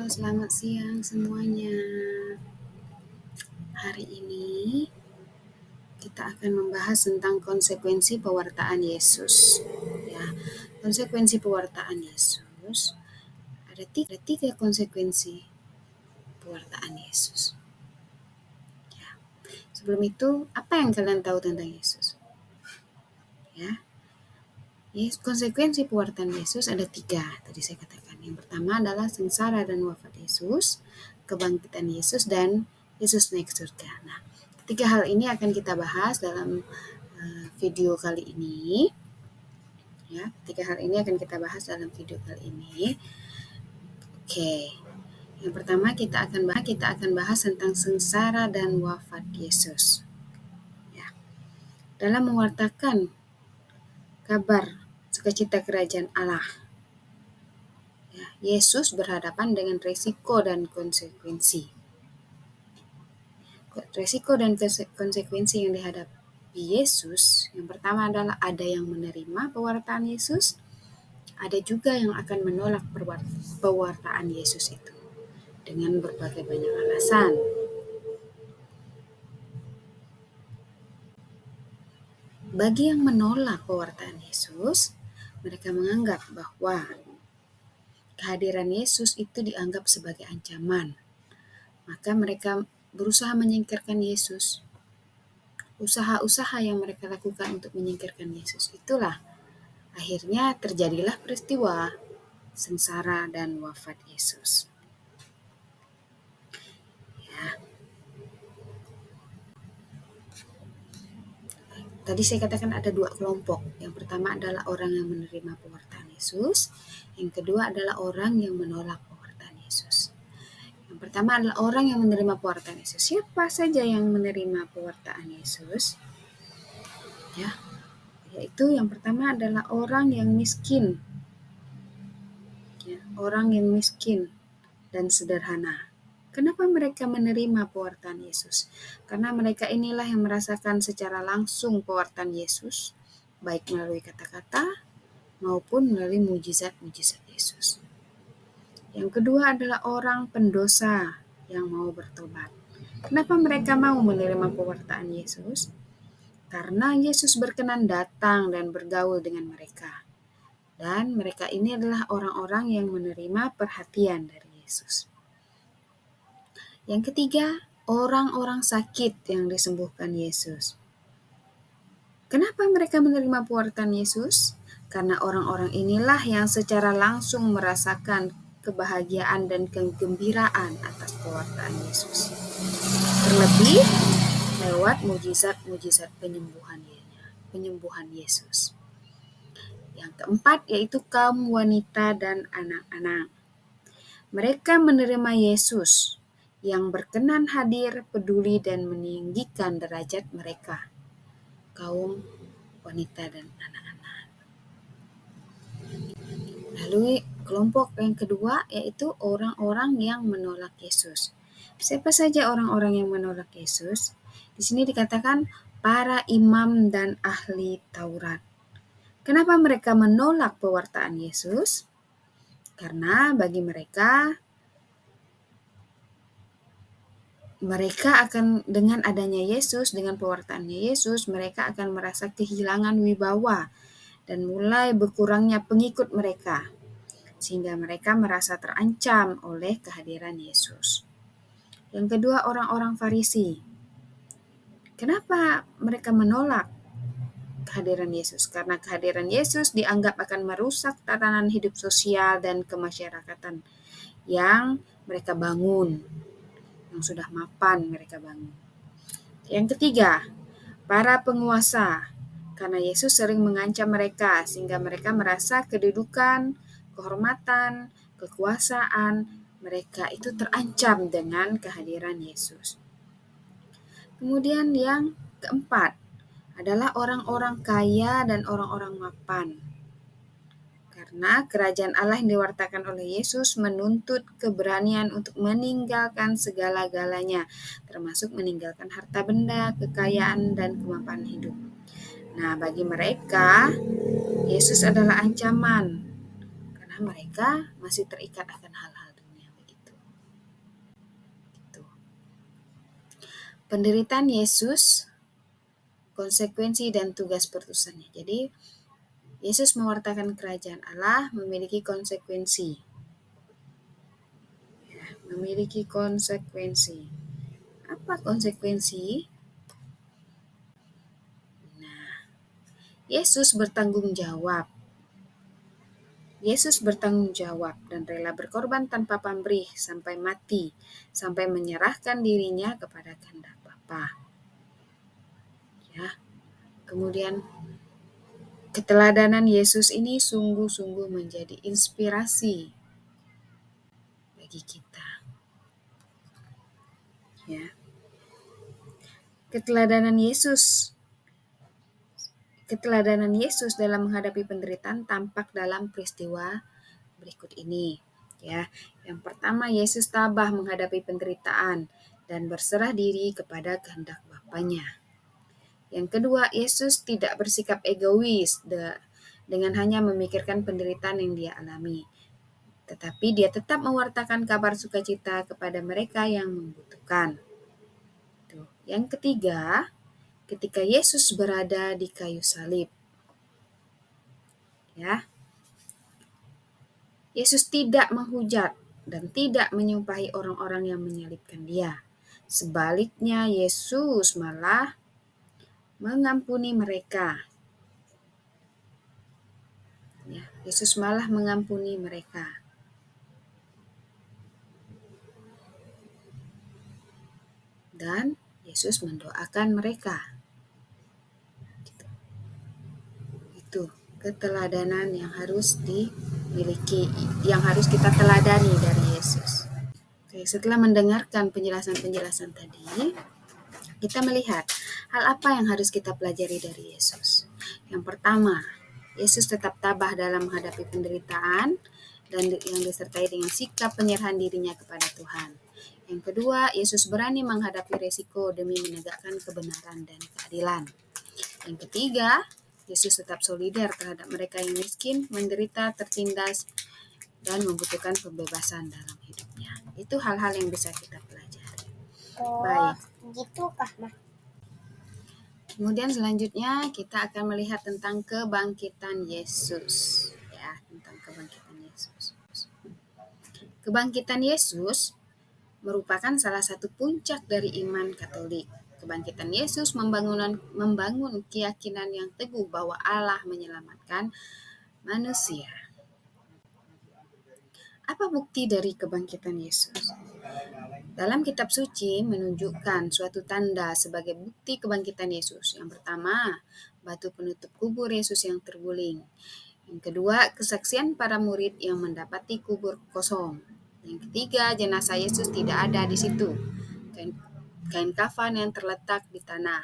Halo, selamat siang semuanya. Hari ini kita akan membahas tentang konsekuensi pewartaan Yesus. Ya, konsekuensi pewartaan Yesus ada tiga konsekuensi pewartaan Yesus. Ya. Sebelum itu, apa yang kalian tahu tentang Yesus? Ya, konsekuensi pewartaan Yesus ada tiga. Tadi saya katakan. Yang pertama adalah sengsara dan wafat Yesus, kebangkitan Yesus, dan Yesus naik surga. Nah, ketiga hal ini akan kita bahas dalam video kali ini. Ya, ketiga hal ini akan kita bahas dalam video kali ini. Oke, yang pertama kita akan bahas tentang sengsara dan wafat Yesus. Ya, dalam mewartakan kabar sukacita kerajaan Allah, ya, Yesus berhadapan dengan resiko dan konsekuensi. Resiko dan konsekuensi yang dihadapi Yesus, yang pertama adalah ada yang menerima pewartaan Yesus, ada juga yang akan menolak pewartaan Yesus itu dengan berbagai banyak alasan. Bagi yang menolak pewartaan Yesus, mereka menganggap bahwa kehadiran Yesus itu dianggap sebagai ancaman. Maka mereka berusaha menyingkirkan Yesus. Usaha-usaha yang mereka lakukan untuk menyingkirkan Yesus itulah akhirnya terjadilah peristiwa sengsara dan wafat Yesus. Ya. Tadi saya katakan ada dua kelompok. Yang pertama adalah orang yang menerima pewartaan Yesus. Yang kedua adalah orang yang menolak pewartaan Yesus. Yang pertama adalah orang yang menerima pewartaan Yesus. Siapa saja yang menerima pewartaan Yesus? Ya, yaitu yang pertama adalah orang yang miskin. Ya, orang yang miskin dan sederhana. Kenapa mereka menerima pewartaan Yesus? Karena mereka inilah yang merasakan secara langsung pewartaan Yesus, baik melalui kata-kata maupun melalui mujizat-mujizat Yesus. Yang kedua adalah orang pendosa yang mau bertobat. Kenapa mereka mau menerima pewartaan Yesus? Karena Yesus berkenan datang dan bergaul dengan mereka. Dan mereka ini adalah orang-orang yang menerima perhatian dari Yesus. Yang ketiga, orang-orang sakit yang disembuhkan Yesus. Kenapa mereka menerima pewartaan Yesus? Karena orang-orang inilah yang secara langsung merasakan kebahagiaan dan kegembiraan atas pewartaan Yesus. Terlebih lewat mujizat-mujizat penyembuhan Yesus. Yang keempat yaitu kaum wanita dan anak-anak. Mereka menerima Yesus yang berkenan hadir, peduli, dan meninggikan derajat mereka, kaum wanita dan anak-anak. Lalu kelompok yang kedua yaitu orang-orang yang menolak Yesus. Siapa saja orang-orang yang menolak Yesus? Di sini dikatakan para imam dan ahli Taurat. Kenapa mereka menolak pewartaan Yesus? Karena bagi mereka akan dengan adanya Yesus, dengan pewartaannya Yesus, mereka akan merasa kehilangan wibawa dan mulai berkurangnya pengikut mereka, sehingga mereka merasa terancam oleh kehadiran Yesus. Yang kedua, orang-orang Farisi. Kenapa mereka menolak kehadiran Yesus? Karena kehadiran Yesus dianggap akan merusak tatanan hidup sosial dan kemasyarakatan yang mereka bangun, yang sudah mapan mereka bangun. Yang ketiga, para penguasa. Karena Yesus sering mengancam mereka sehingga mereka merasa kedudukan, kehormatan, kekuasaan mereka itu terancam dengan kehadiran Yesus. Kemudian yang keempat adalah orang-orang kaya dan orang-orang mapan. Karena kerajaan Allah yang diwartakan oleh Yesus menuntut keberanian untuk meninggalkan segala-galanya, termasuk meninggalkan harta benda, kekayaan, dan kemapanan hidup. Nah, bagi mereka, Yesus adalah ancaman, karena mereka masih terikat akan hal-hal dunia begitu. penderitaan Yesus, konsekuensi dan tugas perutusannya. Jadi Yesus mewartakan kerajaan Allah memiliki konsekuensi. Ya, memiliki konsekuensi. Apa konsekuensi? Nah, Yesus bertanggung jawab. Yesus bertanggung jawab dan rela berkorban tanpa pamrih sampai mati, sampai menyerahkan dirinya kepada kehendak Bapa. Ya. Kemudian keteladanan Yesus ini sungguh-sungguh menjadi inspirasi bagi kita. Ya. Keteladanan Yesus dalam menghadapi penderitaan tampak dalam peristiwa berikut ini. Ya, yang pertama, Yesus tabah menghadapi penderitaan dan berserah diri kepada kehendak Bapanya. Yang kedua, Yesus tidak bersikap egois dengan hanya memikirkan penderitaan yang dia alami, tetapi dia tetap mewartakan kabar sukacita kepada mereka yang membutuhkan. Yang ketiga, ketika Yesus berada di kayu salib, ya, Yesus tidak menghujat dan tidak menyumpahi orang-orang yang menyalibkan dia. Sebaliknya, Yesus malah mengampuni mereka. Ya, Yesus malah mengampuni mereka. Dan Yesus mendoakan mereka. Itu keteladanan yang harus dimiliki, yang harus kita teladani dari Yesus. Oke, setelah mendengarkan penjelasan-penjelasan tadi, kita melihat hal apa yang harus kita pelajari dari Yesus. Yang pertama, Yesus tetap tabah dalam menghadapi penderitaan dan yang disertai dengan sikap penyerahan dirinya kepada Tuhan. Yang kedua, Yesus berani menghadapi resiko demi menegakkan kebenaran dan keadilan. Yang ketiga, Yesus tetap solider terhadap mereka yang miskin, menderita, tertindas, dan membutuhkan pembebasan dalam hidupnya. Itu hal-hal yang bisa kita pelajari. Baik. Gitu kah, Ma? Kemudian selanjutnya kita akan melihat tentang kebangkitan Yesus. Ya, tentang kebangkitan Yesus. Kebangkitan Yesus merupakan salah satu puncak dari iman Katolik. Kebangkitan Yesus membangun keyakinan yang teguh bahwa Allah menyelamatkan manusia. Apa bukti dari kebangkitan Yesus? Dalam kitab suci menunjukkan suatu tanda sebagai bukti kebangkitan Yesus. Yang pertama, batu penutup kubur Yesus yang terguling. Yang kedua, kesaksian para murid yang mendapati kubur kosong. Yang ketiga, jenazah Yesus tidak ada di situ. Kain kafan yang terletak di tanah.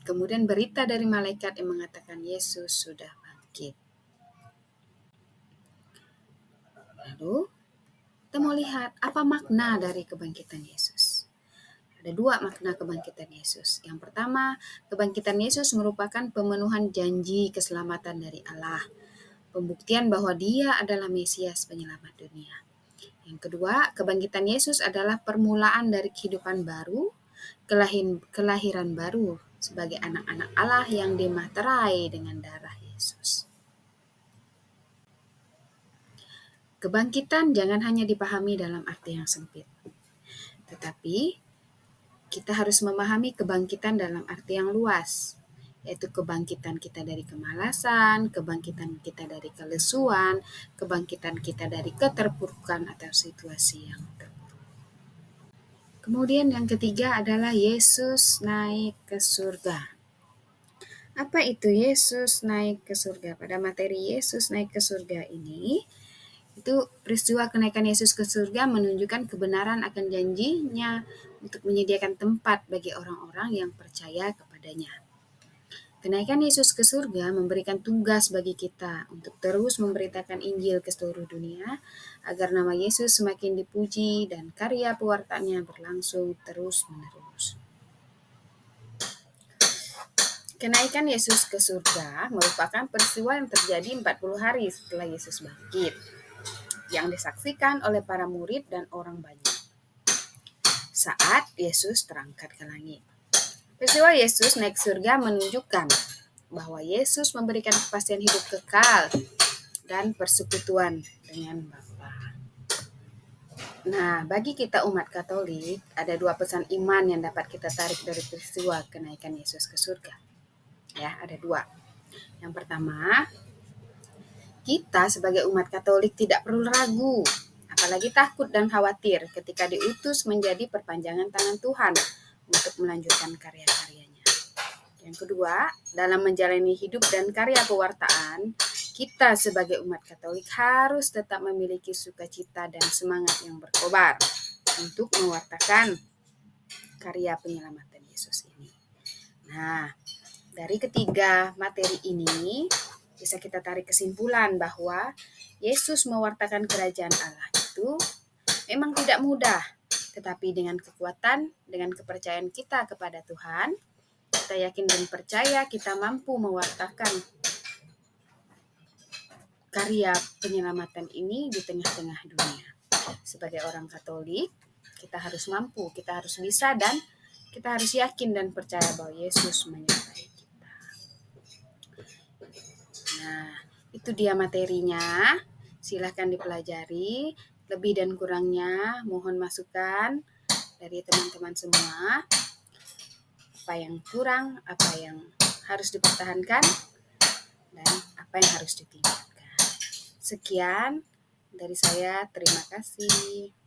Kemudian berita dari malaikat yang mengatakan Yesus sudah bangkit. Lalu, kita mau lihat apa makna dari kebangkitan Yesus. Ada dua makna kebangkitan Yesus. Yang pertama, kebangkitan Yesus merupakan pemenuhan janji keselamatan dari Allah. Pembuktian bahwa Dia adalah Mesias penyelamat dunia. Yang kedua, kebangkitan Yesus adalah permulaan dari kehidupan baru, kelahiran baru sebagai anak-anak Allah yang dimaterai dengan darah Yesus. Kebangkitan jangan hanya dipahami dalam arti yang sempit, tetapi kita harus memahami kebangkitan dalam arti yang luas, yaitu kebangkitan kita dari kemalasan, kebangkitan kita dari kelesuan, kebangkitan kita dari keterpurukan atau situasi yang terpuruk. Kemudian yang ketiga adalah Yesus naik ke surga. Apa itu Yesus naik ke surga? Pada materi Yesus naik ke surga ini, itu peristiwa kenaikan Yesus ke surga menunjukkan kebenaran akan janjinya untuk menyediakan tempat bagi orang-orang yang percaya kepadanya. Kenaikan Yesus ke surga memberikan tugas bagi kita untuk terus memberitakan Injil ke seluruh dunia agar nama Yesus semakin dipuji dan karya pewartaannya berlangsung terus-menerus. Kenaikan Yesus ke surga merupakan peristiwa yang terjadi 40 hari setelah Yesus bangkit, yang disaksikan oleh para murid dan orang banyak. saat Yesus terangkat ke langit. Peristiwa Yesus naik surga menunjukkan bahwa Yesus memberikan kepastian hidup kekal dan persekutuan dengan Bapa. Nah, bagi kita umat Katolik, ada dua pesan iman yang dapat kita tarik dari peristiwa kenaikan Yesus ke surga. Ya, ada dua. Yang pertama, kita sebagai umat Katolik tidak perlu ragu, apalagi takut dan khawatir ketika diutus menjadi perpanjangan tangan Tuhan untuk melanjutkan karya-karyanya. Yang kedua, dalam menjalani hidup dan karya pewartaan, kita sebagai umat Katolik harus tetap memiliki sukacita dan semangat yang berkobar untuk mewartakan karya penyelamatan Yesus ini. Nah, dari ketiga materi ini bisa kita tarik kesimpulan bahwa Yesus mewartakan kerajaan Allah itu memang tidak mudah, tetapi dengan kekuatan, dengan kepercayaan kita kepada Tuhan, kita yakin dan percaya kita mampu mewartakan karya penyelamatan ini di tengah-tengah dunia. Sebagai orang Katolik, kita harus mampu, kita harus bisa, dan kita harus yakin dan percaya bahwa Yesus menyertai kita. Nah, itu dia materinya. Silahkan dipelajari. Lebih dan kurangnya mohon masukan dari teman-teman semua. Apa yang kurang, apa yang harus dipertahankan, dan apa yang harus ditingkatkan. Sekian dari saya, terima kasih.